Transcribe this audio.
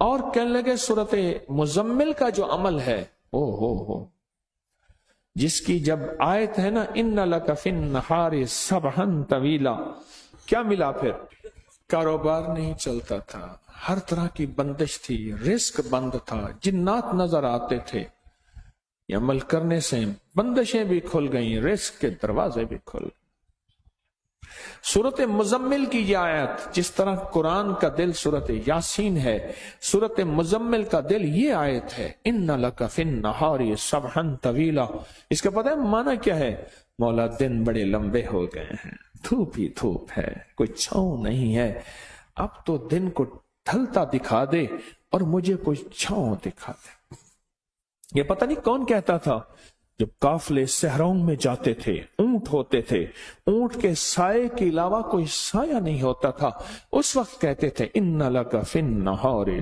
اور کہنے لگے صورت مزمل کا جو عمل ہے ہو جس کی جب آیت ہے نا ان لک فی النہار سبحا طویلا، کیا ملا پھر؟ کاروبار نہیں چلتا تھا، ہر طرح کی بندش تھی، رزق بند تھا، جنات نظر آتے تھے، یہ عمل کرنے سے بندشیں بھی کھل گئیں، رزق کے دروازے بھی کھل گئے۔ سورت مزمل کی یہ آیت، جس طرح قرآن کا دل سورت یاسین ہے، سورت مزمل کا دل یہ آیت ہے، ان لک فی النہار سبحا طویلا۔ اس کا پتہ ہے معنی کیا ہے؟ مولا دن بڑے لمبے ہو گئے ہیں، دھوپ ہی دھوپ ہے، کوئی چھاؤں نہیں ہے، اب تو دن کو ڈھلتا دکھا دے اور مجھے کوئی چھاؤں دکھا دے۔ یہ پتہ نہیں کون کہتا تھا جب قافلے صحراؤں میں جاتے تھے، اونٹ ہوتے تھے، اونٹ کے سائے کے علاوہ کوئی سایہ نہیں ہوتا تھا، اس وقت کہتے تھے ان لک فی النہار